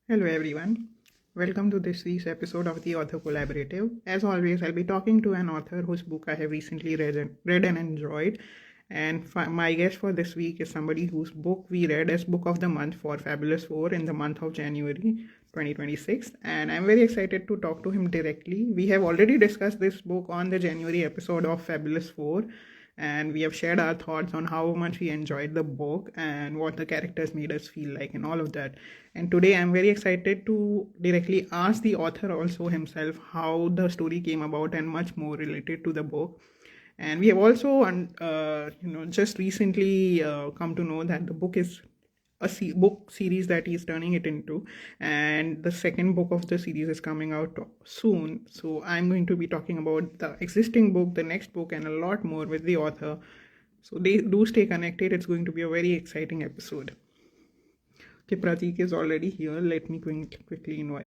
Hello, everyone. Welcome to this week's episode of the Author Collaborative. As always, I'll be talking to an author whose book I have recently read and enjoyed. And my guest for this week is somebody whose book we read as Book of the Month for Fabulous 4 in the month of January 2026. And I'm very excited to talk to him directly. We have already discussed this book on the January episode of Fabulous 4, and we have shared our thoughts on how much we enjoyed the book and what the characters made us feel like and all of that. And today I'm very excited to directly ask the author also himself how the story came about and much more related to the book. And we have also just recently come to know that the book is book series that he's turning it into, and the second book of the series is coming out soon. So I'm going to be talking about the existing book, the next book, and a lot more with the author. So they do stay connected. It's going to be a very exciting episode. Okay, Pratik is already here. Let me quickly invite.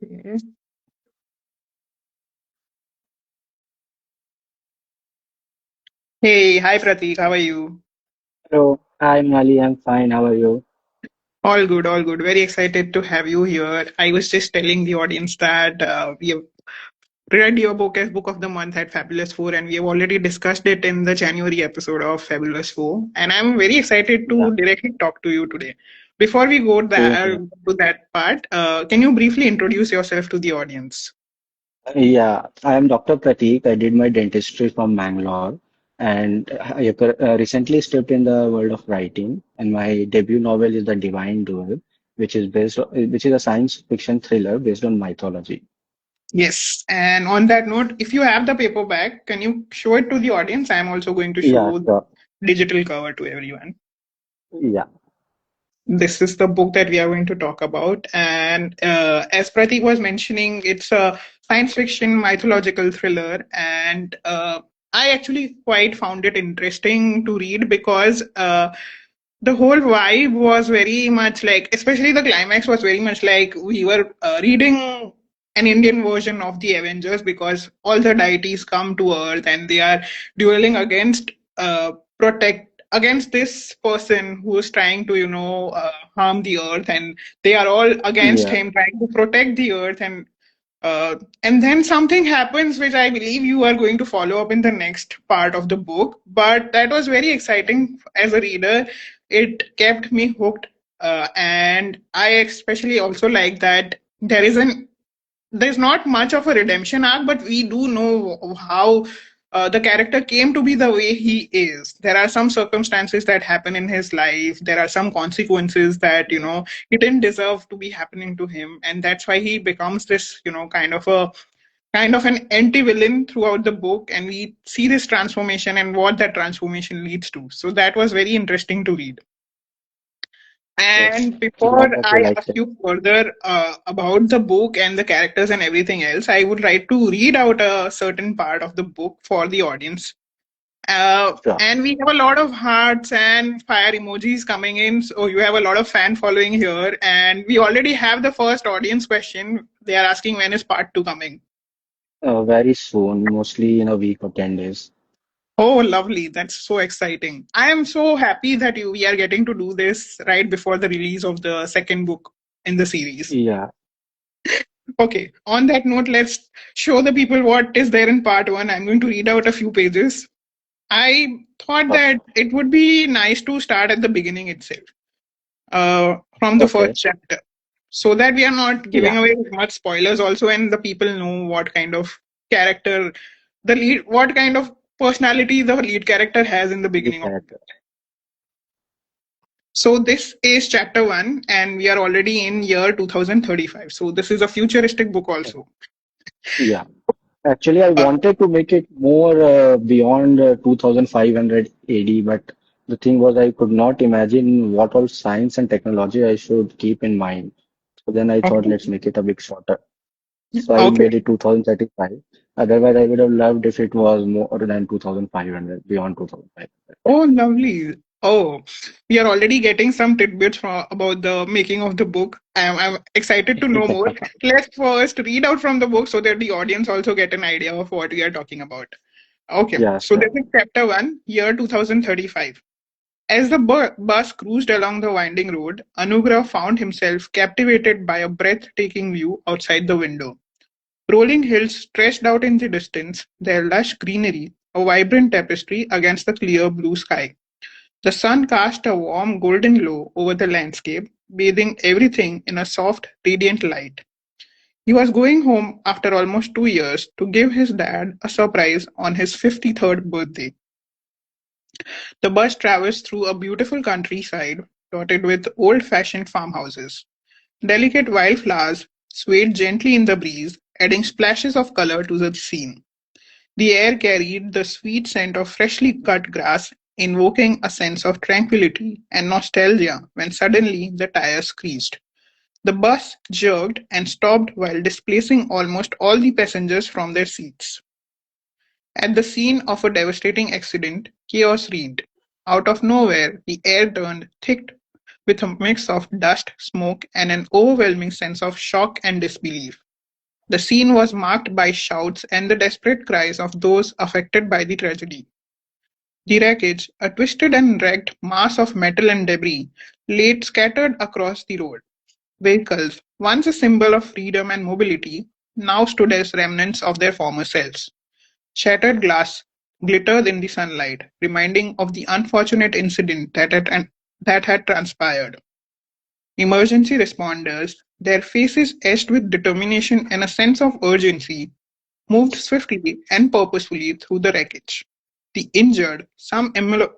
Okay. Hey, hi Pratik, how are you? Hello, hi Mali, I'm fine. How are you? All good, all good. Very excited to have you here. I was just telling the audience that we have read your book as Book of the Month at Fabulous 4, and we have already discussed it in the January episode of Fabulous 4. And I'm very excited Yeah, to directly talk to you today. Before we go same here. to that part, can you briefly introduce yourself to the audience? Yeah, I am Dr. Pratik. I did my dentistry from Mangalore, and I recently stepped in the world of writing. And my debut novel is The Divine Duel, which is a science fiction thriller based on mythology. Yes. And on that note, if you have the paperback, can you show it to the audience? I'm also going to Yeah, show the sure. digital cover to everyone. Yeah, This is the book that we are going to talk about. And as Pratik was mentioning, it's a science fiction mythological thriller. And I actually quite found it interesting to read because the whole vibe was very much like, especially the climax was very much like we were reading an Indian version of the Avengers, because all the deities come to Earth and they are dueling against protect against this person who is trying to harm the Earth, and they are all against yeah, him trying to protect the Earth. And then something happens which I believe you are going to follow up in the next part of the book. But that was very exciting as a reader. It kept me hooked. And I especially also like that there's not much of a redemption arc, but we do know how the character came to be the way he is. There are some circumstances that happen in his life. There are some consequences that he didn't deserve to be happening to him, and that's why he becomes this kind of an anti-villain throughout the book, and we see this transformation and what that transformation leads to. So that was very interesting to read. yes. And before Glad that you I liked ask it. you further about the book and the characters and everything else, I would like to read out a certain part of the book for the audience. Sure. And we have a lot of hearts and fire emojis coming in. So you have a lot of fan following here. And we already have the first audience question. They are asking, when is part two coming? Very soon, mostly in a week or 10 days. Oh, lovely. That's so exciting. I am so happy that we are getting to do this right before the release of the second book in the series. Yeah, Okay, on that note, let's show the people what is there in part one. I'm going to read out a few pages. I thought sure. that it would be nice to start at the beginning itself, from the first Okay. chapter, so that we are not giving Yeah, away much spoilers also, and the people know what kind of character what kind of personality the lead character has in the the beginning of the book. character. So this is chapter one, and we are already in year 2035. So this is a futuristic book also. Yeah. Actually, I Uh, wanted to make it more beyond 2500 AD, but the thing was I could not imagine what all science and technology I should keep in mind. So then I thought, let's okay. make it a bit shorter. So I Okay. made it 2035. Otherwise, I would have loved if it was more than 2500, beyond 2500. Oh, lovely. Oh, we are already getting some tidbits about the making of the book. I'm excited to know more. Let's first read out from the book so that the audience also get an idea of what we are talking about. Okay, Yeah, so this sure. is chapter 1, year 2035. As the bus cruised along the winding road, Anugrah found himself captivated by a breathtaking view outside the window. Rolling hills stretched out in the distance, their lush greenery a vibrant tapestry against the clear blue sky. The sun cast a warm golden glow over the landscape, bathing everything in a soft, radiant light. He was going home after almost 2 years to give his dad a surprise on his 53rd birthday. The bus travels through a beautiful countryside dotted with old fashioned farmhouses. Delicate wildflowers swayed gently in the breeze, adding splashes of color to the scene. The air carried the sweet scent of freshly cut grass, invoking a sense of tranquility and nostalgia when suddenly the tires creased. The bus jerked and stopped while displacing almost all the passengers from their seats. At the scene of a devastating accident, chaos reigned. Out of nowhere, the air turned thick with a mix of dust, smoke, and an overwhelming sense of shock and disbelief. The scene was marked by shouts and the desperate cries of those affected by the tragedy. The wreckage, a twisted and wrecked mass of metal and debris, lay scattered across the road. Vehicles, once a symbol of freedom and mobility, now stood as remnants of their former selves. Shattered glass glittered in the sunlight, reminding of the unfortunate incident that had transpired. Emergency responders, their faces etched with determination and a sense of urgency, moved swiftly and purposefully through the wreckage. The injured, some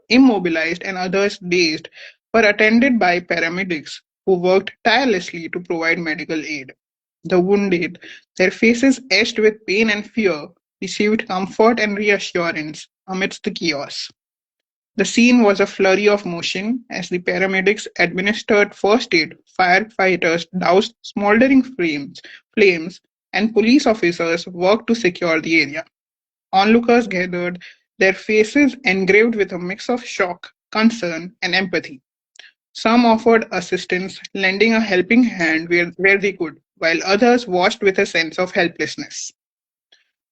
immobilized and others dazed, were attended by paramedics who worked tirelessly to provide medical aid. The wounded, their faces etched with pain and fear, received comfort and reassurance amidst the chaos. The scene was a flurry of motion as the paramedics administered first aid, firefighters doused smoldering flames, and police officers worked to secure the area. Onlookers gathered, their faces engraved with a mix of shock, concern, and empathy. Some offered assistance, lending a helping hand where they could, while others watched with a sense of helplessness.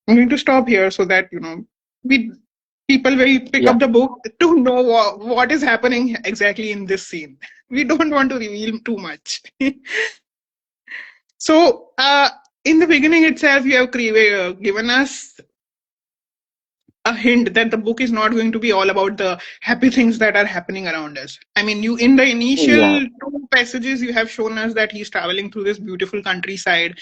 I'm going to stop here so that we people will pick Yeah, up the book to know what is happening exactly in this scene. We don't want to reveal too much. So, in the beginning itself, you have given us a hint that the book is not going to be all about the happy things that are happening around us. I mean, you in the yeah, initial two passages, you have shown us that he's traveling through this beautiful countryside.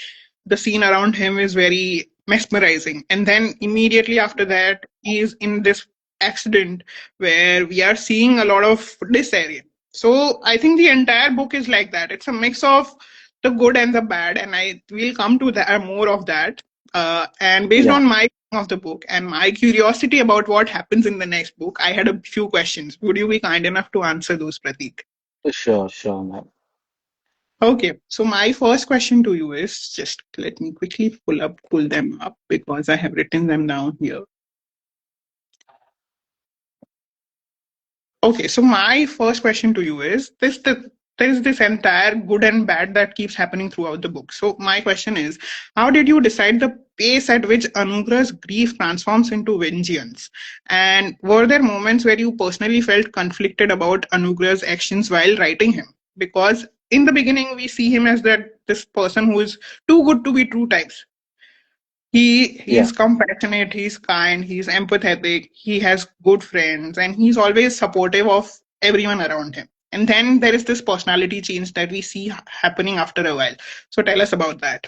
The scene around him is very mesmerizing. And then immediately after that, he is in this accident where we are seeing a lot of disarray. So I think the entire book is like that. It's a mix of the good and the bad, and I will come to that more of that. And based yeah. on my of the book and my curiosity about what happens in the next book, I had a few questions. Would you be kind enough to answer those, Pratik? Sure, sure, man. Okay, so my first question to you is just let me quickly pull them up because I have written them down here. Okay, so my first question to you is there is this entire good and bad that keeps happening throughout the book. So my question is, how did you decide the pace at which Anugrah's grief transforms into vengeance? And were there moments where you personally felt conflicted about Anugrah's actions while writing him? Because in the beginning we see him as that this person who is too good to be true types. He's Yeah. compassionate, he's kind, he's empathetic, he has good friends, and he's always supportive of everyone around him. And then there is this personality change that we see happening after a while. So tell us about that.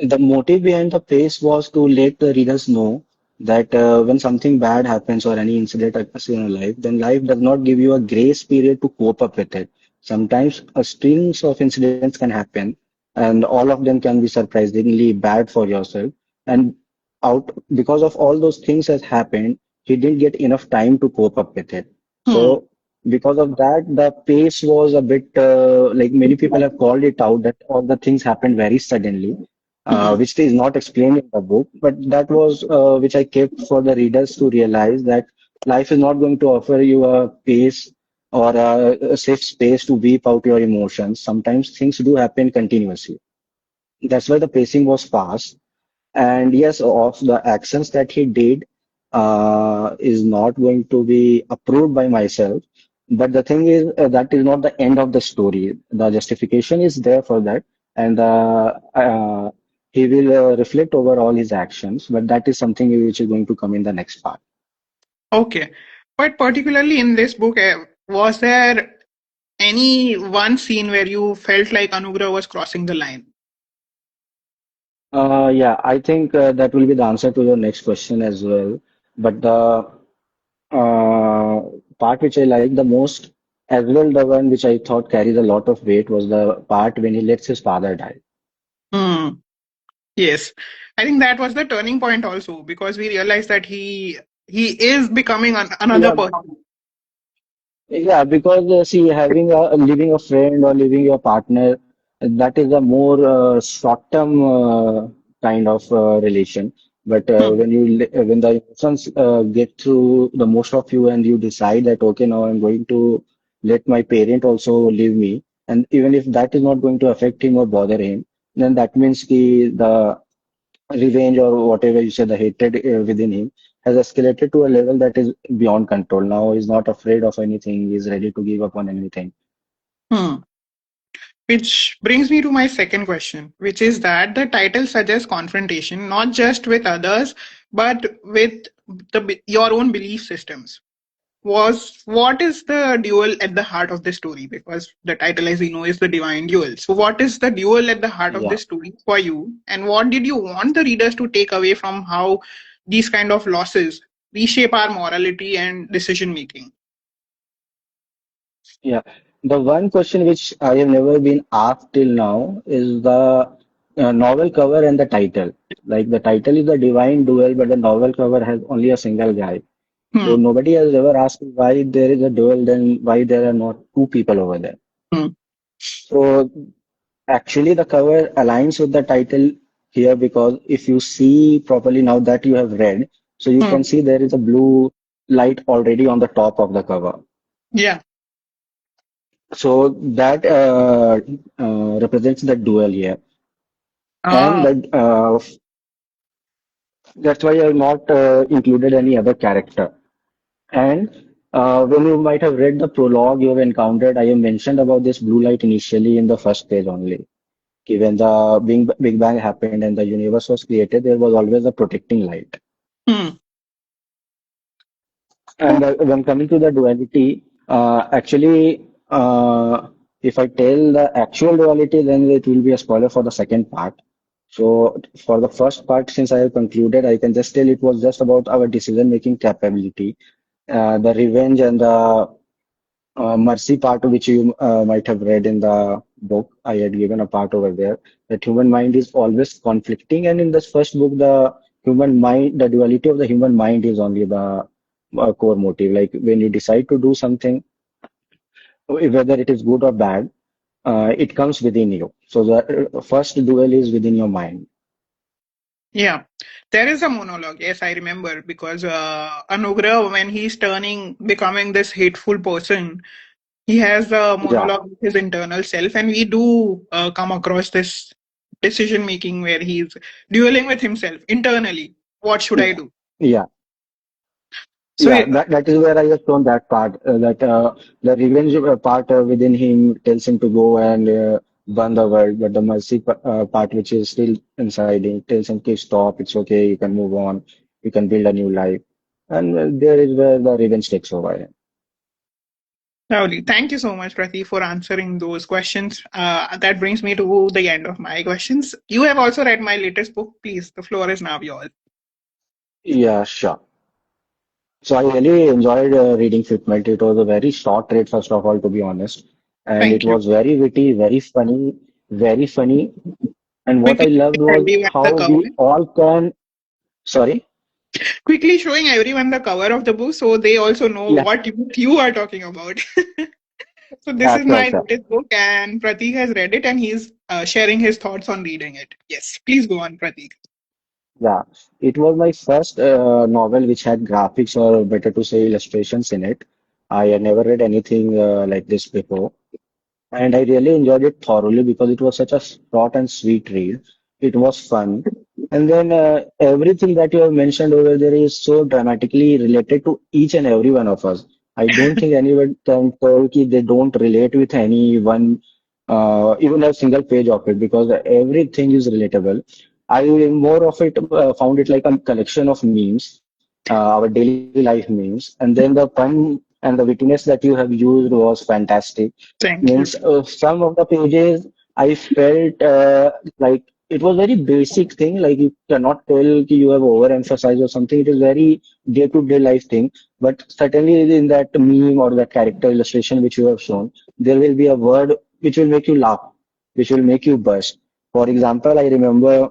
The motive behind the piece was to let the readers know that when something bad happens or any incident occurs in your life, then life does not give you a grace period to cope up with it. Sometimes a strings of incidents can happen, and all of them can be surprisingly bad for yourself. And out because of all those things that happened, he didn't get enough time to cope up with it. Hmm. So because of that, the pace was a bit like many people have called it out that all the things happened very suddenly, Hmm. which is not explained in the book, but that was which I kept for the readers to realize that Life is not going to offer you a pace or a safe space to weep out your emotions. Sometimes things do happen continuously. That's why the pacing was fast. And yes, of the actions that he did is not going to be approved by myself. But the thing is, that is not the end of the story. The justification is there for that, and he will reflect over all his actions. But that is something which is going to come in the next part. Okay. But particularly in this book, was there any one scene where you felt like Anugrah was crossing the line? Yeah, I think that will be the answer to your next question as well. But the part which I like the most, as well, the one which I thought carries a lot of weight was the part when he lets his father die. Hmm. Yes. I think that was the turning point also because we realized that he is becoming another Yeah, person. yeah, because see, having leaving a friend or leaving your partner, that is a more short-term kind of relation. But Hmm. when the emotions get through the most of you and you decide that okay, now I'm going to let my parent also leave me, and even if that is not going to affect him or bother him, then that means the revenge or whatever you say, the hatred within him has escalated to a level that is beyond control. Now he's not afraid of anything. He's ready to give up on anything. Hmm. Which brings me to my second question, which is that the title suggests confrontation, not just with others, but with your own belief systems. Was what is the duel at the heart of the story? Because the title, as we know, is the divine duel. So, what is the duel at the heart of Yeah, this story for you, and what did you want the readers to take away from how these kind of losses reshape our morality and decision making? yeah. The one question which I have never been asked till now is the novel cover and the title. Like the title is the Divine Duel, but the novel cover has only a single guy. So Hmm. nobody has ever asked me why there is a duel, then why there are not two people over there. Hmm. So actually, the cover aligns with the title here because if you see properly now that you have read, so you can Hmm. see there is a blue light already on the top of the cover. Yeah. So that represents the duel here, and Ah. that's why I have not included any other character. And when you might have read the prologue you have encountered, I have mentioned about this blue light initially in the first page only. When the Big Bang happened and the universe was created, there was always a protecting light. Hmm. And when coming to the duality, actually, if I tell the actual duality, then it will be a spoiler for the second part. So for the first part, since I have concluded, I can just tell it was just about our decision-making capability, the revenge and the mercy part, which you might have read in the book. I had given a part over there that human mind is always conflicting, and in this first book, the human mind, the duality of the human mind is only the core motive. Like when you decide to do something, whether it is good or bad, it comes within you. So the first duel is within your mind. Yeah, there is a monologue. Yes, I remember because Anugrah, when he's becoming this hateful person, he has a Yeah, monologue with his internal self, and we do come across this decision making where he's dueling with himself internally. What should I yeah, do? yeah. So, Yeah, that is where I have shown that part, that the revenge part within him tells him to go and burn the world, but the mercy part, which is still inside him, tells him to stop, it's okay, you can move on, you can build a new life. And there is where the revenge takes over. lovely. Thank you so much, Prati, for answering those questions. That brings me to the end of my questions. You have also read my latest book. Please, the floor is now yours. Yeah, sure. So I really enjoyed reading Fitment. It was a very short read, first of all, to be honest. And it Thank you. was very witty, very funny, very funny. And what I Quickly loved showing was everyone the how cover. we all can, sorry? Quickly showing everyone the cover of the book so they also know Yeah, what you are talking about. So this yeah, is sure, my sure. latest book, and Pratik has read it, and he's sharing his thoughts on reading it. Yes, please go on, Pratik. Yeah, it was my first novel which had graphics, or better to say illustrations in it. I had never read anything like this before. And I really enjoyed it thoroughly because it was such a short and sweet read. It was fun. And then everything that you have mentioned over there is so dramatically related to each and every one of us. I don't think anyone can tell ki they don't relate with any one, even a single page of it, because everything is relatable. I more of it found it like a collection of memes, our daily life memes, and then the fun and the wittiness that you have used was fantastic. Thank Means you. some of the pages I felt like it was very basic thing. Like you cannot tell ki you have overemphasized or something. It is very day-to-day life thing. But certainly in that meme or that character illustration which you have shown, there will be a word which will make you laugh, which will make you burst. For example, I remember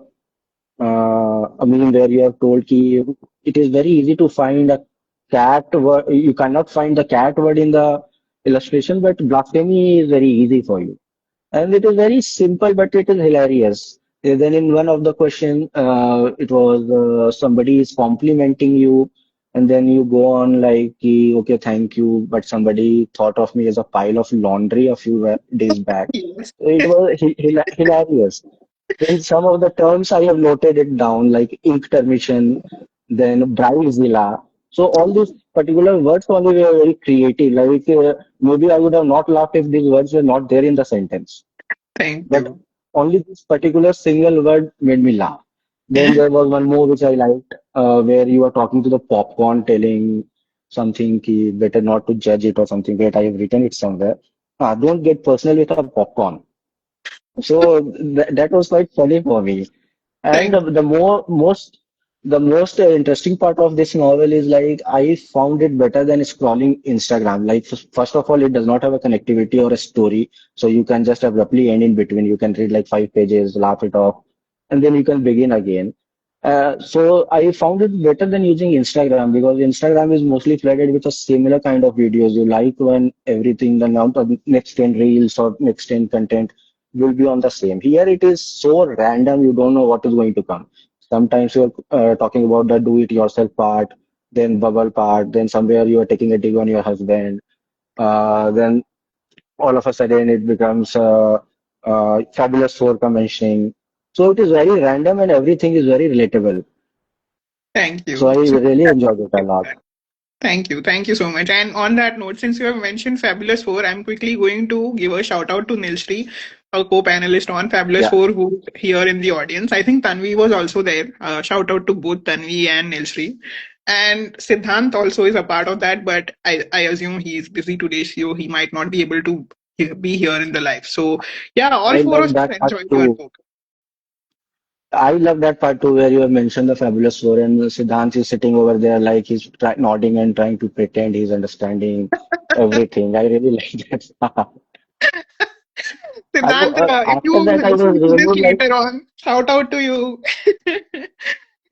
a meme where you have told ki it is very easy to find a cat word. You cannot find the cat word in the illustration, but blasphemy is very easy for you. And it is very simple, but it is hilarious. Then in one of the question, it was somebody is complimenting you, and then you go on like, ki, okay, thank you, but somebody thought of me as a pile of laundry a few days back. Yes. It was hilarious. Then some of the terms I have noted it down, like intermission, then bridezilla. So all these particular words only were very creative. Like maybe I would have not laughed if these words were not there in the sentence. Thank But you. only this particular single word made me laugh. Then there was one more which I liked, where you are talking to the popcorn, telling something ki better not to judge it or something. Wait, I have written it somewhere. Don't get personal with a popcorn. So that was quite funny for me. And Thank the most interesting part of this novel is like I found it better than scrolling Instagram. Like first of all, it does not have a connectivity or a story, so you can just abruptly end in between. You can read like 5 pages, laugh it off, and then you can begin again. So I found it better than using Instagram because Instagram is mostly flooded with a similar kind of videos. You like when everything, the now the next 10 reels or next 10 content will be on the same. Here it is so random, you don't know what is going to come. Sometimes you're talking about the do-it-yourself part, then bubble part, then somewhere you are taking a dig on your husband. Then all of a sudden it becomes fabulous for mentioning. So it is very random and everything is very relatable. thank So I you. So really enjoyed it a lot. thank you. Thank you so much. And on that note, since you have mentioned Fabulous Four, I'm quickly going to give a shout out to Nilshri, a co-panelist on Fabulous Yeah, Four, who's here in the audience. I think Tanvi was also there. Shout out to both Tanvi and Nilshri. And Siddhant also is a part of that, but I assume he's busy today, so he might not be able to be here in the live. So, yeah, all I four love of us that part enjoyed your too. book. I love that part too, where you have mentioned the fabulous four, and Siddhant is sitting over there like he's nodding and trying to pretend he's understanding everything. I really like that part. Siddhant, if After you that, I was listen to this really like, later on, shout out to you.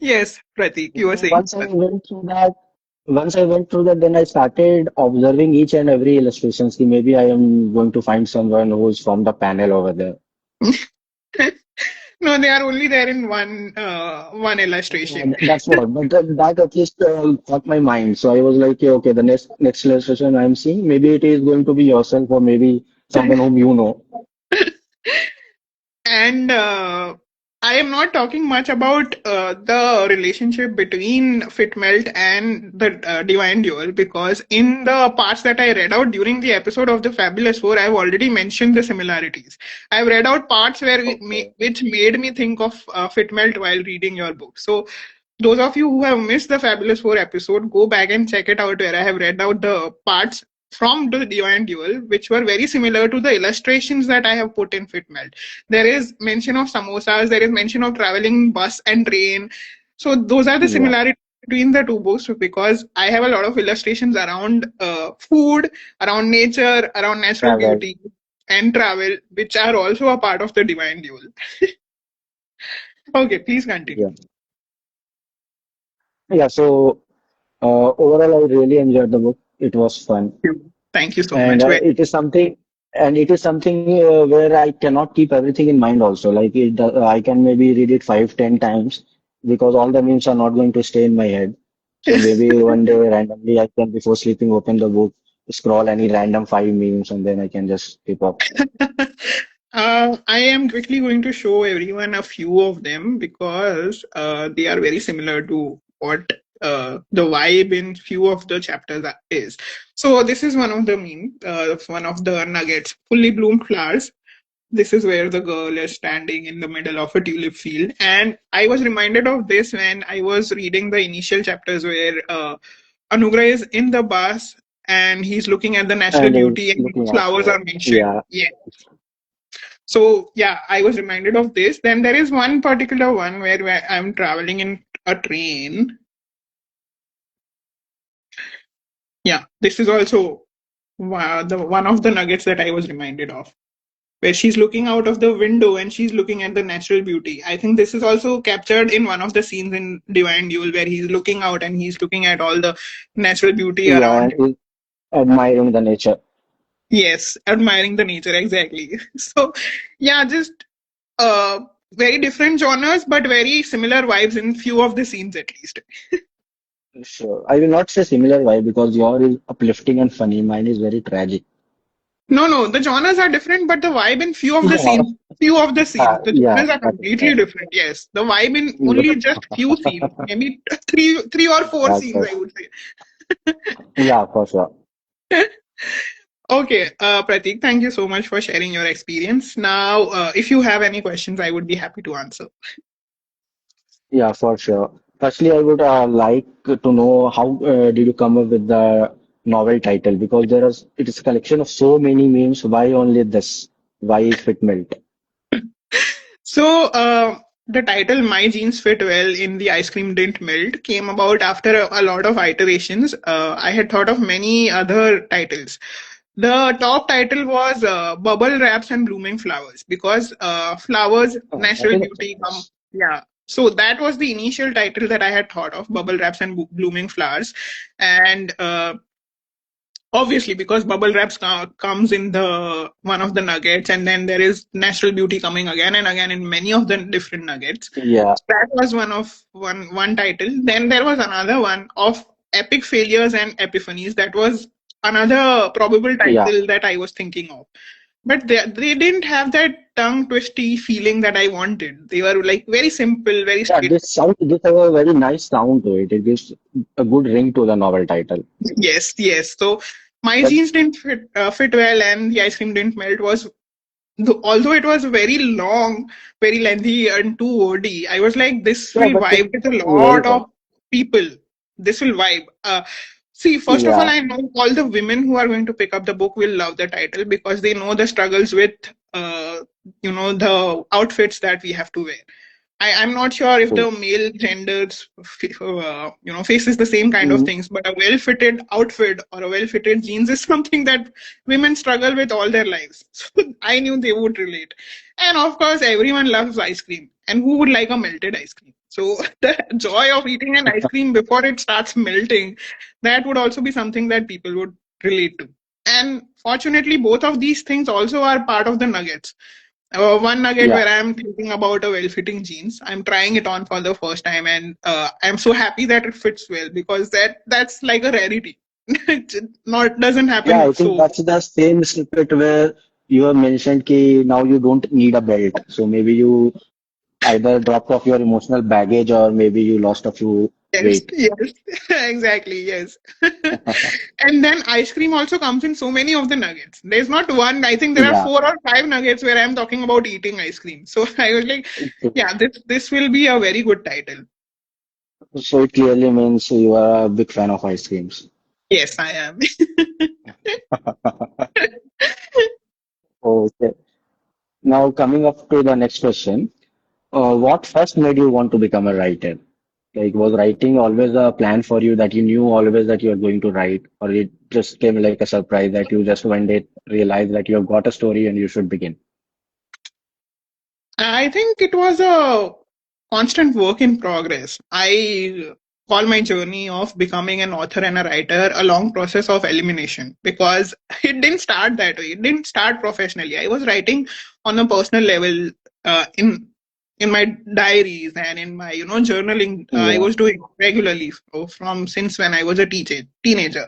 Yes, Pratik, you were saying. once I went through that, then I started observing each and every illustration. See, maybe I am going to find someone who's from the panel over there. No, they are only there in one illustration. That's what, but that at least caught my mind. So I was like, yeah, okay, the next illustration I'm seeing, maybe it is going to be yourself or maybe someone whom you know. And I am not talking much about the relationship between Fitmelt and the Divine Duel because in the parts that I read out during the episode of the Fabulous Four, I've already mentioned the similarities. I've read out parts Okay. which made me think of Fitmelt while reading your book. So those of you who have missed the Fabulous Four episode, go back and check it out where I have read out the parts from the Divine Duel, which were very similar to the illustrations that I have put in Fitmelt. There is mention of samosas, there is mention of traveling bus and train. So those are the Yeah, similarities between the two books because I have a lot of illustrations around food, around nature, around natural travel. beauty, and travel, which are also a part of the Divine Duel. Okay, please Yeah. continue. Yeah, so overall, I really enjoyed the book. It was fun. Thank you so And much. it is something where I cannot keep everything in mind also. Like I can maybe read it 5, 10 times. because all the memes are not going to stay in my head. So maybe one day randomly I can, before sleeping, open the book, scroll any random five memes, and then I can just keep up. I am quickly going to show everyone a few of them because they are very similar to what the vibe in few of the chapters is. So this is one of the meme, one of the nuggets, fully bloomed flowers. This is where the girl is standing in the middle of a tulip field. And I was reminded of this when I was reading the initial chapters where Anugrah is in the bus and he's looking at the natural And beauty and looking at flowers the, are mentioned. yeah, Yeah. So yeah, I was reminded of this. Then there is one particular one where I'm traveling in a train. Yeah, this is also the one of the nuggets that I was reminded of, where she's looking out of the window and she's looking at the natural beauty. I think this is also captured in one of the scenes in Divine Duel where he's looking out and he's looking at all the natural beauty yeah, around and him. is admiring the nature. Yes, admiring the nature, exactly. So, yeah, just uh, very different genres, but very similar vibes in few of the scenes at least. Sure. I will not say similar vibe because your is uplifting and funny. Mine is very tragic. No, no, the genres are different, but the vibe in few of the Yeah, scenes, the yeah, genres are got it, completely got different. Yes, the vibe in it. only just few scenes, maybe three or four Yeah, scenes, sure. I would say. Yeah, for sure. Okay, Pratik, thank you so much for sharing your experience. Now, if you have any questions, I would be happy to answer. Yeah, for sure. Firstly, I would like to know how did you come up with the novel title? Because it is a collection of so many memes. Why only this? Why Fit Melt? So, the title My Jeans Fit Well in the Ice Cream Didn't Melt came about after a lot of iterations. I had thought of many other titles. The top title was Bubble Wraps and Blooming Flowers because flowers, I natural think beauty come. Yeah. So that was the initial title that I had thought of, Bubble Wraps and Blooming Flowers. And obviously because bubble wraps comes in the one of the nuggets and then there is natural beauty coming again and again in many of the different nuggets. yeah, So that was one title. Then there was another one of epic failures and epiphanies. That was another probable yeah, title that I was thinking of, but they didn't have that tongue twisty feeling that I wanted. They were like very simple, very yeah. straight. This have a very nice sound to it. It gives a good ring to the novel title. Yes, yes. So my But jeans didn't fit well and the ice cream didn't melt was, although it was very long, very lengthy and too wordy, I was like, this yeah, will but vibe it's with a very lot fun. of people. This will vibe. See, first of all, Yeah, I know all the women who are going to pick up the book will love the title because they know the struggles with, uh, the outfits that we have to wear. I'm not sure if true. the male genders, faces the same kind of Mm, things, but a well-fitted outfit or a well-fitted jeans is something that women struggle with all their lives. So I knew they would relate. And of course, everyone loves ice cream. And who would like a melted ice cream? So the joy of eating an ice cream before it starts melting, that would also be something that people would relate to. And fortunately, both of these things also are part of the nuggets. One nugget yeah. where I'm thinking about a well-fitting jeans. I'm trying it on for the first time, and I'm so happy that it fits well because that's like a rarity. It not doesn't Yeah, happen I think so. that's the same snippet where you have mentioned ki now you don't need a belt. So maybe you either dropped off your emotional baggage or maybe you lost a few Yes, weight. yes, exactly, yes. And then ice cream also comes in so many of the nuggets. There's not one. I think there are Yeah. 4 or 5 nuggets where I'm talking about eating ice cream. So I was like, yeah, this will be a very good title. So it clearly means you are a big fan of ice creams. Yes, I am. Okay. Now coming up to the next question. What first made you want to become a writer? Like, was writing always a plan for you that you knew always that you are going to write, or it just came like a surprise that you just one day realized that you have got a story and you should begin? I think it was a constant work in progress. I call my journey of becoming an author and a writer a long process of elimination because it didn't start that way. It didn't start professionally. I was writing on a personal level in in my diaries and in my journaling. I Yeah. was doing regularly from since when I was a teenager.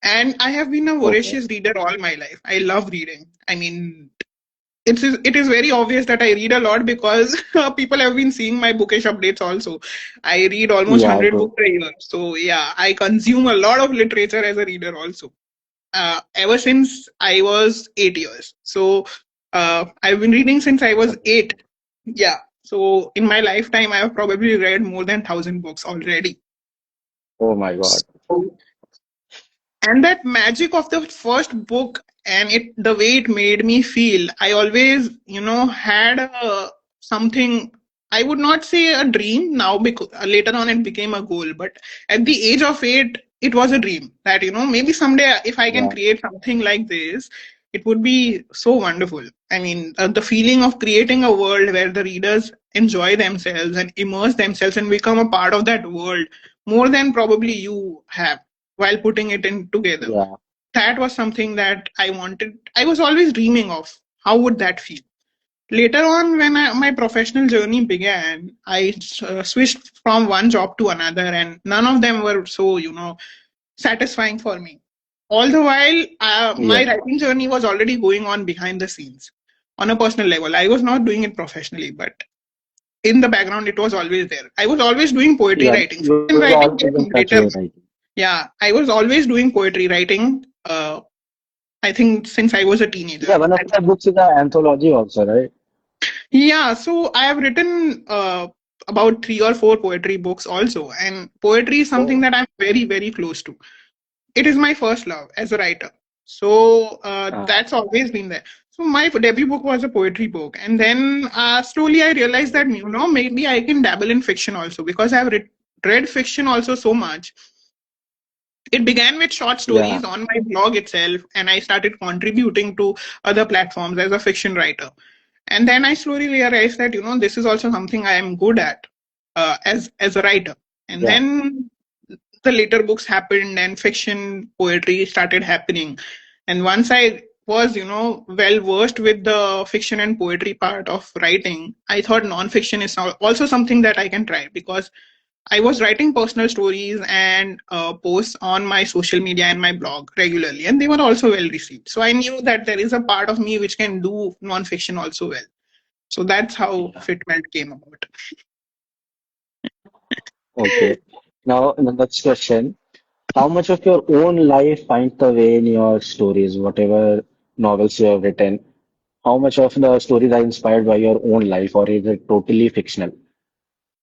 And I have been a Okay. voracious reader all my life. I love reading. I mean, it is very obvious that I read a lot because people have been seeing my bookish updates also. I read almost Yeah, 100 true. books a year. So yeah, I consume a lot of literature as a reader also. Ever since I was 8 years. So I've been reading since I was Okay. 8. Yeah. So in my lifetime, I have probably read more than 1,000 books already. Oh my God. So and that magic of the first book and it the way it made me feel, I always had something. I would not say a dream now because later on it became a goal, but at the age of 8 it was a dream that maybe someday if I can Yeah. create something like this, it would be so wonderful. I mean, the feeling of creating a world where the readers enjoy themselves and immerse themselves and become a part of that world more than probably you have while putting it in together. Yeah. That was something that I wanted. I was always dreaming of. How would that feel? Later on, when my professional journey began, I switched from one job to another, and none of them were so, satisfying for me. All the while, my Yeah. writing journey was already going on behind the scenes on a personal level. I was not doing it professionally, but in the background, it was always there. I was always doing poetry Yeah. writing. You Fiction will writing always in came touch later. with writing. Yeah, I was always doing poetry writing. I think since I was a teenager. Yeah, one of the books is an anthology also, right? Yeah, so I have written about 3 or 4 poetry books also, and poetry is something Oh. that I'm very, very close to. It is my first love as a writer. So Uh, that's always been there. So my debut book was a poetry book, and then slowly I realized that maybe I can dabble in fiction also because I've read fiction also so much. It began with short yeah. stories on my blog itself, and I started contributing to other platforms as a fiction writer. And then I slowly realized that this is also something I am good at as a writer. And Yeah. then the later books happened, and fiction poetry started happening. And once I was well versed with the fiction and poetry part of writing, I thought non-fiction is also something that I can try because I was writing personal stories and posts on my social media and my blog regularly, and they were also well received. So I knew that there is a part of me which can do nonfiction also well. So that's how Yeah. Fitmelt came about. Okay. Now, the next question. How much of your own life finds the way in your stories, whatever novels you have written? How much of the stories are inspired by your own life, or is it totally fictional?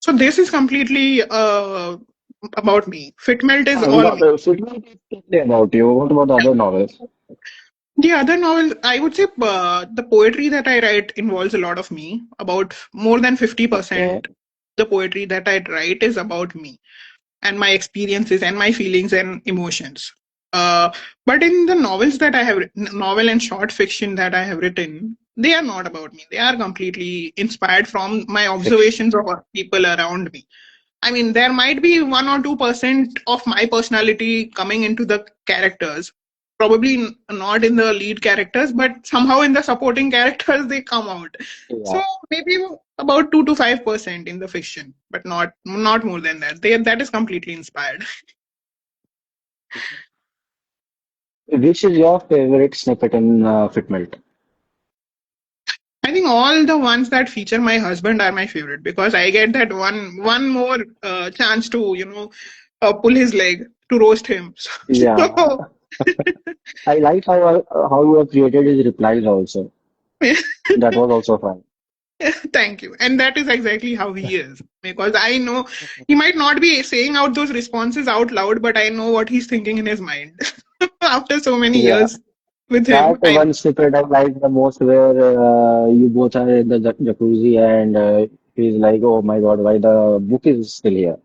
So this is completely about me. Fitmelt is all Not me. Figment is totally about you. What about the other novels? The other novel, I would say, the poetry that I write involves a lot of me. About more than Okay. 50%, the poetry that I write is about me and my experiences and my feelings and emotions. Uh, but in the novels that I have written, novel and short fiction that I have written, they are not about me. They are completely inspired from my Fiction. observations of people around me. I mean, there might be 1 or 2% of my personality coming into the characters. Probably not in the lead characters, but somehow in the supporting characters they come out. So Yeah. maybe about 2 to 5% in the fiction, but not more than that. That is completely inspired. Which is your favorite snippet in Fitmelt? I think all the ones that feature my husband are my favorite because I get that one more chance to pull his leg to roast him. Yeah. So I like how you have created his replies also. That was also fun. thank you. And that is exactly how he is. Because I know he might not be saying out those responses out loud, but I know what he's thinking in his mind. After so many Yeah. years with him, That I one snippet I like the most where you both are in the jacuzzi and he's like, oh my God, why the book is still here?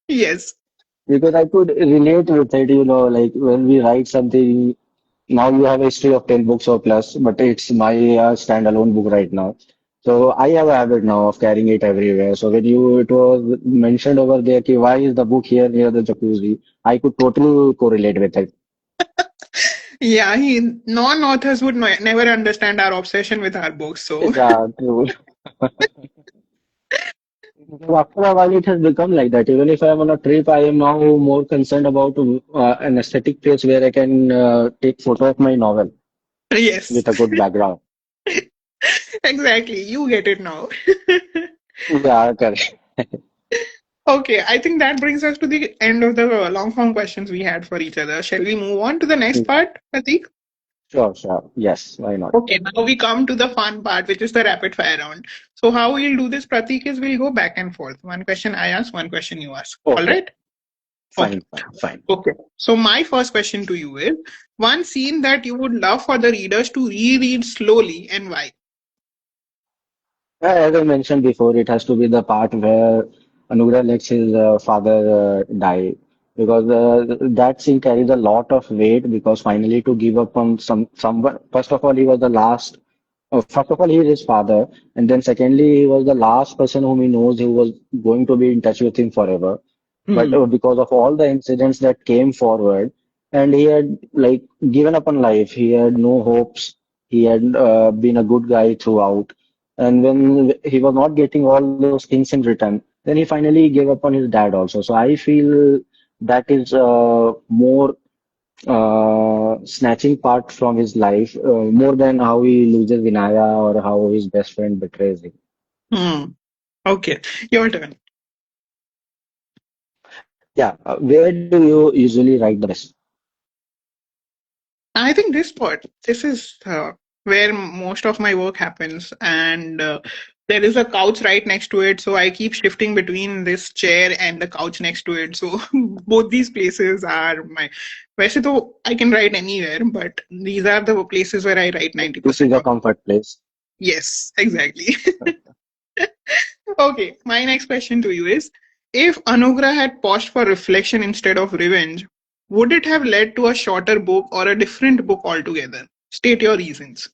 yes. Because I could relate with it, like when we write something, now you have a history of 10 books or plus, but it's my standalone book right now. So I have a habit now of carrying it everywhere. So when it was mentioned over there, why is the book here near the jacuzzi? I could totally correlate with it. Yeah, non-authors would never understand our obsession with our books. So Yeah, true. After a while, it has become like that. Even if I am on a trip, I am now more concerned about an aesthetic place where I can take photo of my novel yes, with a good background. exactly. You get it now. Yeah, correct. Okay, I think that brings us to the end of the long form questions we had for each other. Shall we move on to the next part, Pratik? Sure, sure. Yes, why not? Okay, now we come to the fun part, which is the rapid fire round. So, how we'll do this, Pratik, is we'll go back and forth. One question I ask, one question you ask. All Okay, right? Okay. fine, fine, fine. Okay. So, my first question to you is one scene that you would love for the readers to reread slowly and why? As I mentioned before, it has to be the part where Anugrah lets his father die because that scene carries a lot of weight because finally to give up on someone. First of all, he was the last. First of all, he is his father, and then secondly, he was the last person whom he knows who was going to be in touch with him forever. But Hmm. because of all the incidents that came forward, and he had like given up on life, he had no hopes. He had been a good guy throughout. And when he was not getting all those things in return, then he finally gave up on his dad also. So I feel that is more snatching part from his life, more than how he loses Vinaya or how his best friend betrays him. Hmm. Okay. Your turn. Yeah, where do you usually write the best? I think this part, this is where most of my work happens, and there is a couch right next to it, so I keep shifting between this chair and the couch next to it. So both these places are my. वैसे तो I can write anywhere, but these are the places where I write This is 90% a of. comfort place. Yes, exactly. Okay, my next question to you is: if Anugrah had paused for reflection instead of revenge, would it have led to a shorter book or a different book altogether? State your reasons.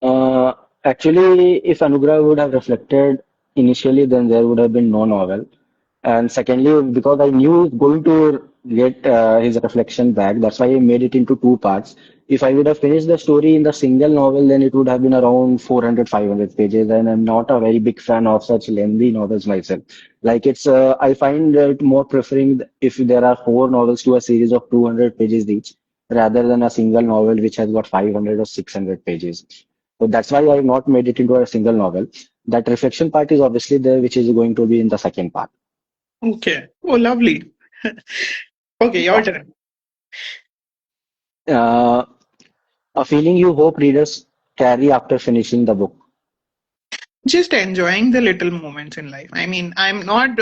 Uh, Actually, if Anugrah would have reflected initially, then there would have been no novel. And secondly, because I knew he's going to get his reflection back, that's why I made it into two parts. If I would have finished the story in the single novel, then it would have been around 400, 500 pages. And I'm not a very big fan of such lengthy novels myself. Like I find it more preferring if there are four novels to a series of 200 pages each, rather than a single novel which has got 500 or 600 pages. So that's why I've not made it into a single novel. That reflection part is obviously there, which is going to be in the second part. Okay. Oh, lovely. Okay, your Yeah. turn. Uh, a feeling you hope readers carry after finishing the book. Just enjoying the little moments in life. I mean, I'm not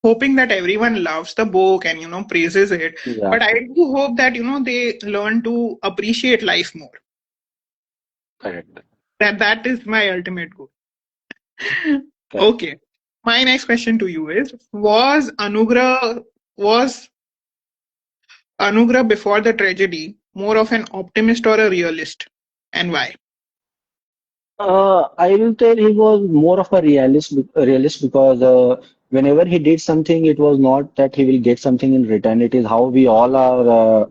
hoping that everyone loves the book and praises it, Yeah, but I do hope that they learn to appreciate life more. correct. That is my ultimate goal. Correct. Okay. My next question to you is: was Anugrah before the tragedy more of an optimist or a realist, and why? I will tell he was more of a realist because whenever he did something, it was not that he will get something in return. It is how we all are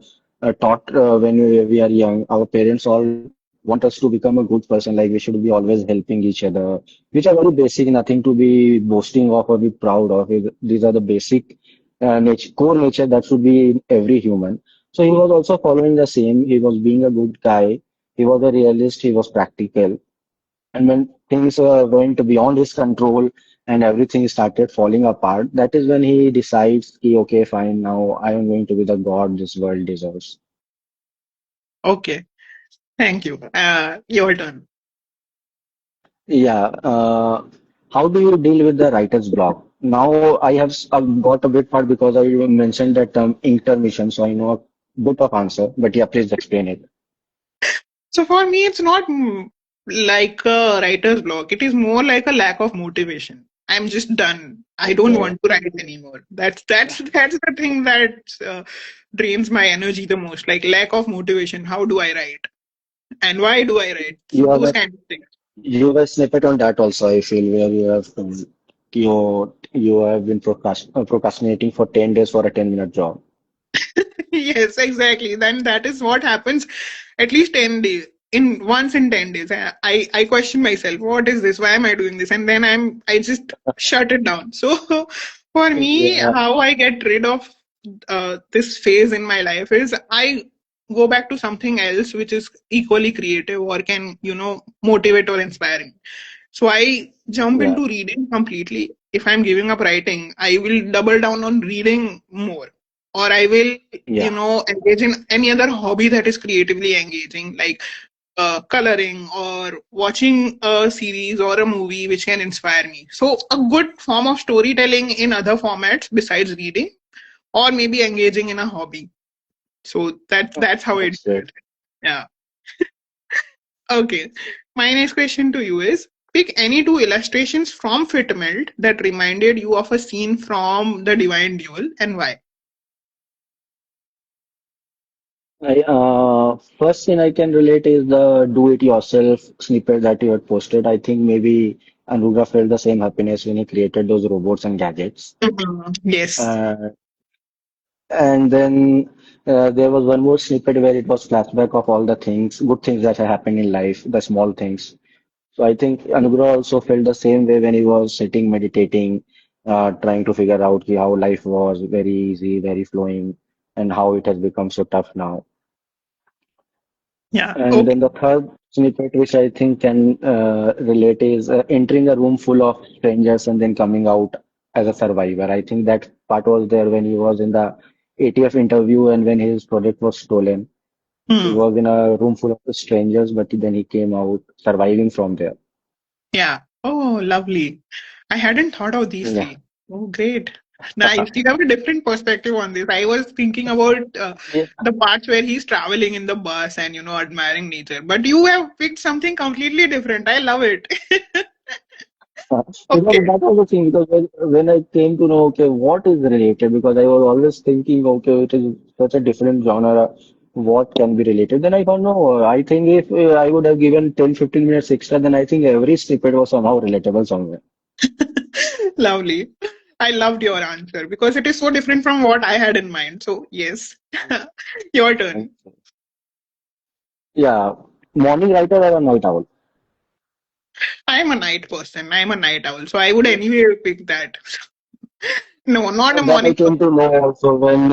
taught when we are young. Our parents all want us to become a good person, like we should be always helping each other, which are very basic, nothing to be boasting of or be proud of. These are the basic core nature that should be in every human. So he was also following the same. He was being a good guy. He was a realist. He was practical. And when things went beyond his control and everything started falling apart, that is when he decides, "Ki, okay, fine, now I am going to be the god this world deserves." Okay, thank you. Your turn. Yeah. How do you deal with the writer's block? Now I've got a bit part because I mentioned that term intermission, so I know a bit of answer. But yeah, please explain it. So for me, it's not like a writer's block. It is more like a lack of motivation. I'm just done. I don't Okay. want to write anymore. That's the thing that drains my energy the most. Like lack of motivation. How do I write? And why do I write? You have Those a kind of things. you have a snippet on that also, I feel, where you have been procrastinating for 10 days for a 10-minute job. Yes, exactly. Then that is what happens at least 10 days. In once in 10 days, I question myself, what is this? Why am I doing this? And then I just shut it down. So for me, Yeah, how I get rid of this phase in my life is I go back to something else which is equally creative or can, motivate or inspire me. So I jump yeah, into reading completely. If I'm giving up writing, I will double down on reading more. Or I will, yeah. engage in any other hobby that is creatively engaging, like coloring or watching a series or a movie which can inspire me. So a good form of storytelling in other formats besides reading, or maybe engaging in a hobby. So that's how I do That's it. it. Yeah. Okay. My next question to you is pick any two illustrations from Fitmelt that reminded you of a scene from The Divine Duel and why. First thing I can relate is the do-it-yourself snippet that you had posted. I think maybe Anuga felt the same happiness when he created those robots and gadgets. Mhm. Yes. Uh, and then there was one more snippet where it was flashback of all the things, good things that have happened in life, the small things. So I think Anugrah also felt the same way when he was sitting meditating, trying to figure out how life was very easy, very flowing, and how it has become so tough now. Yeah. And then Okay. the third snippet, which I think can relate, is entering a room full of strangers and then coming out as a survivor. I think that part was there when he was in the ATF interview and when his project was stolen. He Hmm. was in a room full of strangers, but then he came out surviving from there. Yeah. Oh, lovely. I hadn't thought of these Yeah. three. Oh, great. Nice. You have a different perspective on this. I was thinking about Yeah. the parts where he's traveling in the bus and, admiring nature. But you have picked something completely different. I love it. Because Okay. that was the thing, because when I came to know, okay, what is related, because I was always thinking, okay, it is such a different genre, what can be related? Then I found, no, I think if I would have given 10, 15 minutes extra, then I think every snippet was somehow relatable somewhere. Lovely. I loved your answer because it is so different from what I had in mind. So, yes, your turn. Yeah, morning writer or a night owl? I am a night person. I am a night owl. So, I would anyway pick that. No, not a That I morning came to know also when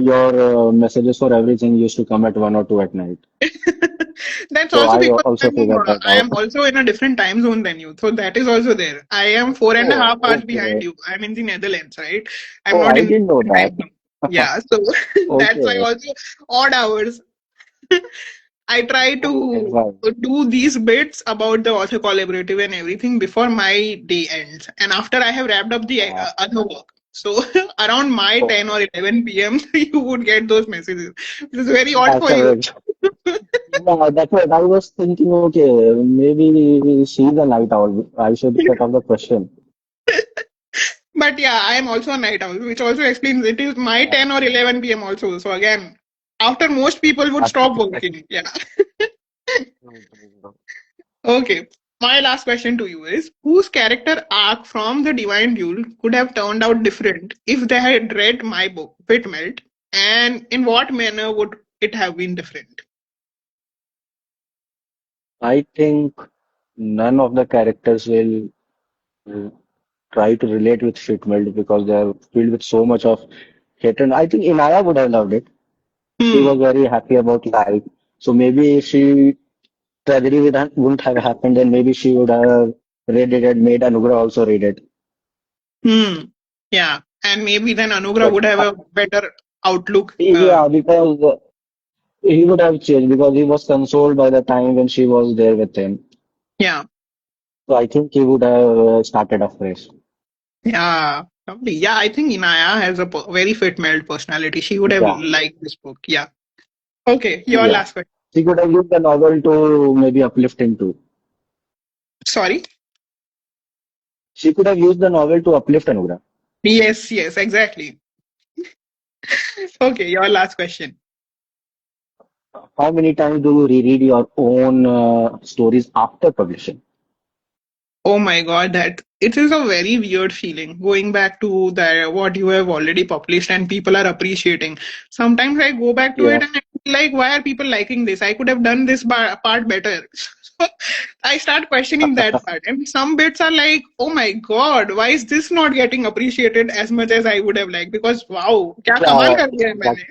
your messages for everything used to come at 1 or 2 at night. That's So also I because also figured that I out. am also in a different time zone than you. So that is also there. I am four and a Oh, half hours behind okay. you. I'm in the Netherlands, right? I'm Oh, not I in the didn't know Indian that. time zone. Yeah, so that's why Okay. also odd hours. I try Okay, to fine. do these bits about the author collaborative and everything before my day ends, and after I have wrapped up the Uh, other work. So around my 10 or okay. 11 p.m., you would get those messages. This is very odd That's for a you. bit. Yeah, that's what I was thinking. Okay, maybe she's a night owl. I should set up the question. But yeah, I am also a night owl, which also explains it is my Yeah. 10 or 11 p.m. also. So again, after most people would That's stop working. Yeah. Okay. My last question to you is whose character arc from the Divine Duel could have turned out different if they had read my book, Pit Melt, and in what manner would it have been different? I think none of the characters will uh, try to relate with Fitmelt because they are filled with so much of hatred. I think Inaya would have loved it. She was Hmm. very happy about life. So maybe if she tragedy wouldn't have happened, then maybe she would have read it and made Anugrah also read it. Hmm. Yeah. And maybe then Anugrah But would have a better outlook. yeah, because he would have changed because he was consoled by the time when she was there with him. Yeah. So I think he would have started afresh. Yeah, lovely. Yeah, I think Inaya has a very fit male personality. She would have Yeah, liked this book. Yeah. Okay, your yeah. last question. She could have used the novel to maybe uplift him too. Sorry? She could have used the novel to uplift Anugrah. Yes, yes, exactly. Okay, your last question. How many times do you reread your own stories after publishing? Oh my God, that it is a very weird feeling going back to the what you have already published and people are appreciating. Sometimes I go back to it Yeah, and I feel like, why are people liking this? I could have done this part better. So I start questioning that part. And some bits are like, oh my God, why is this not getting appreciated as much as I would have liked? Because wow, क्या कमाल yeah, कर दिया है मैंने.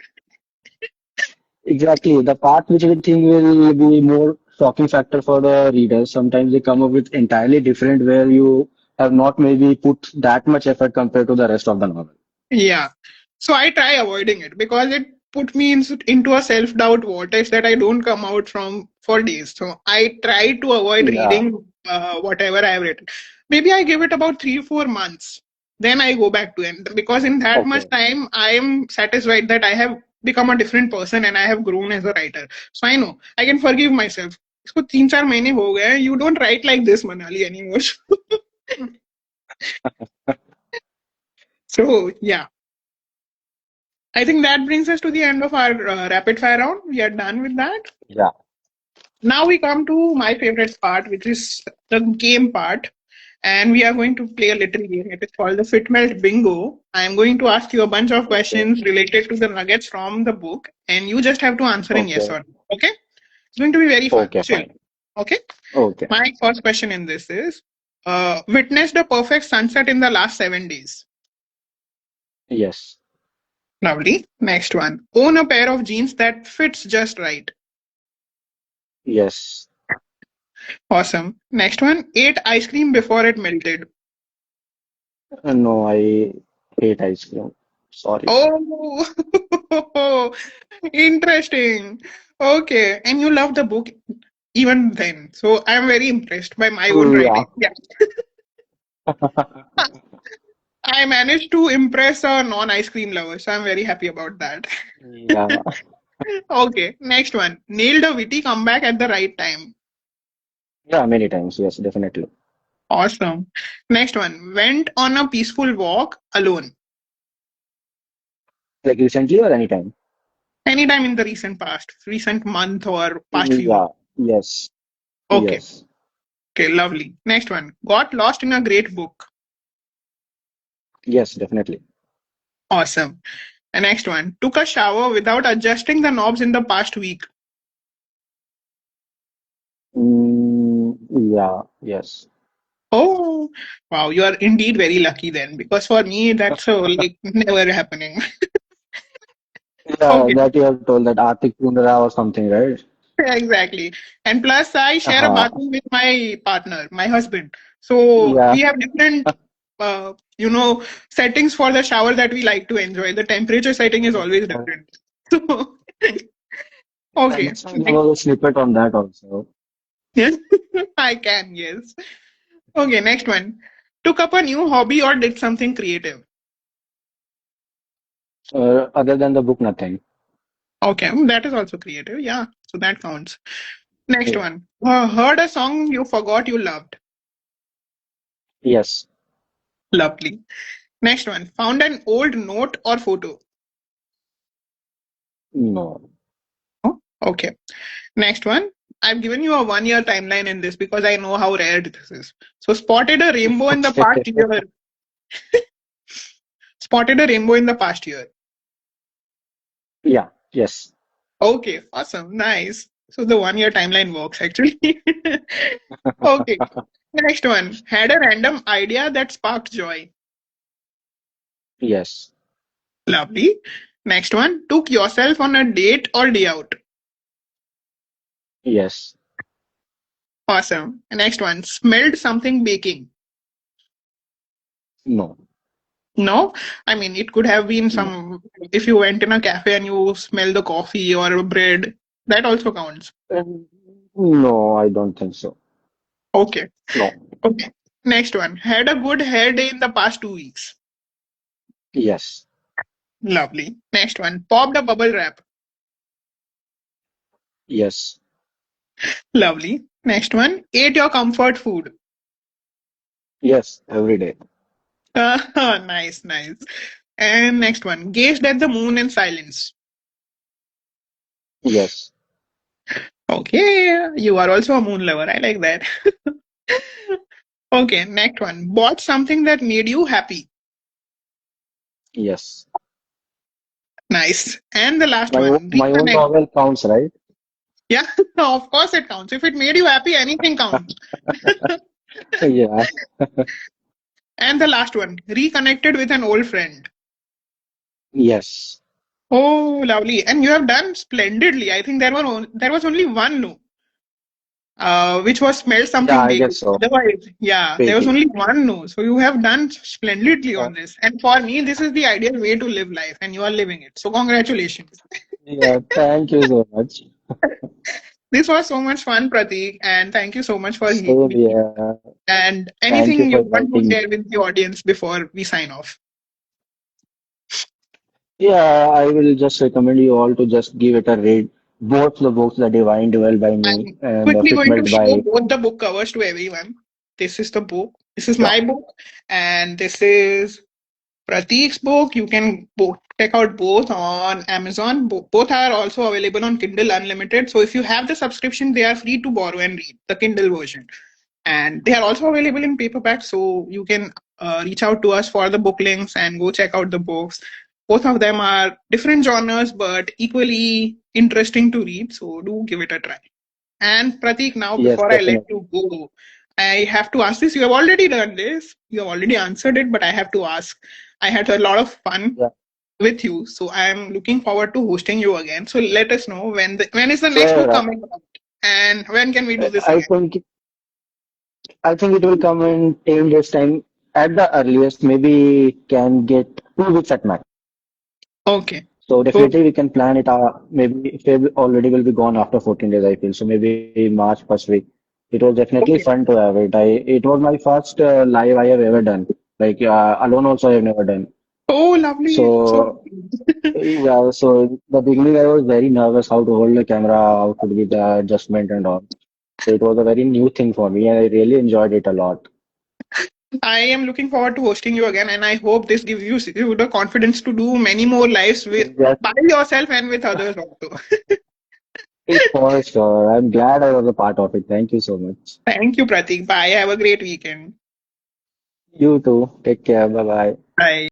exactly. Exactly. The part which we think will be more shocking factor for the readers, sometimes they come up with entirely different where you have not maybe put that much effort compared to the rest of the novel. Yeah. So I try avoiding it because it put me into a self-doubt vortex that I don't come out from for days. So I try to avoid Yeah. reading whatever I have written. Maybe I give it about 3 4 months. Then I go back to it because in that much Okay. time I am satisfied that I have become a different person and I have grown as a writer. So I know I can forgive myself. इसको 3 4 महीने हो गए हैं. You don't write like this, Manali, anymore. So yeah. I think that brings us to the end of our rapid fire round. We are done with that. Yeah. Now we come to my favorite part, which is the game part. And we are going to play a little game. It is called the Fitmelt Bingo. I am going to ask you a bunch of Okay. questions related to the nuggets from the book, and you just have to answer in yes Okay. or no. Okay? It's going to be very fun. Okay, Chill. fine. Okay? Okay. My first question in this is witness the perfect sunset in the last 7 days. Yes. Lovely. Next one. Own a pair of jeans that fits just right. Yes. Awesome. Next one. Ate ice cream before it melted. No, I hate ice cream. Sorry. Oh, interesting. Okay. And you love the book even then. So I'm very impressed by my own Yeah. writing. Yeah. I managed to impress a non ice cream lover. So I'm very happy about that. Yeah. Okay. Next one. Nailed a witty comeback at the right time. Yeah, many times. Yes, definitely. Awesome. Next one. Went on a peaceful walk alone. Like recently or anytime? Anytime in the recent past, recent month or past few Yeah. weeks. Yes. Okay. Yes. Okay, lovely. Next one. Got lost in a great book. Yes, definitely. Awesome. And next one. Took a shower without adjusting the knobs in the past week. Yeah. Yes. Oh, wow. You are indeed very lucky then, because for me, that's like never happening. Yeah, Okay, that you have told that Atik Pundra or something, right? exactly. And plus, I share a Uh-huh. bathroom with my partner, my husband. So Yeah. we have different, settings for the shower that we like to enjoy. The temperature setting is always different. So, okay. Next time there was a snippet on that also. Yes, I can, yes. Okay, next one. Took up a new hobby or did something creative. Other than the book, nothing. Okay, that is also creative. Yeah, so that counts. Next Yeah. one. Heard a song you forgot you loved. Yes. Lovely. Next one. Found an old note or photo. No. Oh, okay. Next one. I've given you a 1 year timeline in this because I know how rare this is. So spotted a rainbow in the Okay. past year. Spotted a rainbow in the past year. Yeah. Yes. Okay, awesome. Nice. So the 1 year timeline works actually. Okay. Next one. Had a random idea that sparked joy. Yes. Lovely. Next one. Took yourself on a date or day out. Yes. Awesome. Next one. Smelled something baking. No. No, I mean, it could have been No. some, if you went in a cafe and you smell the coffee or bread, that also counts. No, I don't think so. Okay. No. Okay. Next one. Had a good hair day in the past 2 weeks. Yes. Lovely. Next one. Popped a bubble wrap. Yes. Lovely. Next one. Ate your comfort food. Yes. Every day. Nice, nice. And next one. Gazed at the moon in silence. Yes. Okay. You are also a moon lover. I like that. Okay, next one. Bought something that made you happy. Yes. Nice. And the last My one. my own Reconnect. novel counts, right? Yeah, of course it counts. If it made you happy, anything counts. Yeah. And the last one. Reconnected with an old friend. Yes. Oh, lovely. And you have done splendidly. I think there was only one no, which was smell Yeah, something I big. guess so. Otherwise, yeah, there was Baking. only one no. So you have done splendidly Yeah. on this. And for me, this is the ideal way to live life, and you are living it. So congratulations. Yeah. Thank you so much. This was so much fun, Pratik, and thank you so much for Same being here. here. And Thank you anything for you want to inviting me. share with the audience before we sign off? Yeah, I will just recommend you all to just give it a read. Both the books, The Divine Duel by me I'm and The quickly going to Figment show by, both the book covers to everyone. This is the book. This is yeah, my book, and this is Pratik's book. You can check out both on Amazon. Both are also available on Kindle Unlimited. So if you have the subscription, they are free to borrow and read the Kindle version. And they are also available in paperback. So you can reach out to us for the book links and go check out the books. Both of them are different genres, but equally interesting to read. So do give it a try. And Pratik, now yes, before I let definitely. you go, I have to ask this. You have already done this. You have already answered it, but I have to ask. I had a lot of fun Yeah. with you, so I am looking forward to hosting you again. So let us know when is the next book Sure. coming out, and when can we do this I again? think I think it will come in 10 days time at the earliest. Maybe can get 2 weeks at max. Okay. So So, definitely we can plan it. Maybe Feb already will be gone after 14 days, I feel. So maybe March first week. It was definitely okay. fun to have it. It was my first live I have ever done. Like alone also I have never done. Oh, lovely. So, So yeah, so the beginning I was very nervous how to hold the camera, how to be the adjustment and all. So it was a very new thing for me and I really enjoyed it a lot. I am looking forward to hosting you again, and I hope this gives you the confidence to do many more lives with Yes, by yourself and with others also. for sure. I'm glad I was a part of it. Thank you so much. Thank you, Pratik. Bye. Have a great weekend. You too. Take care. Bye bye. Bye.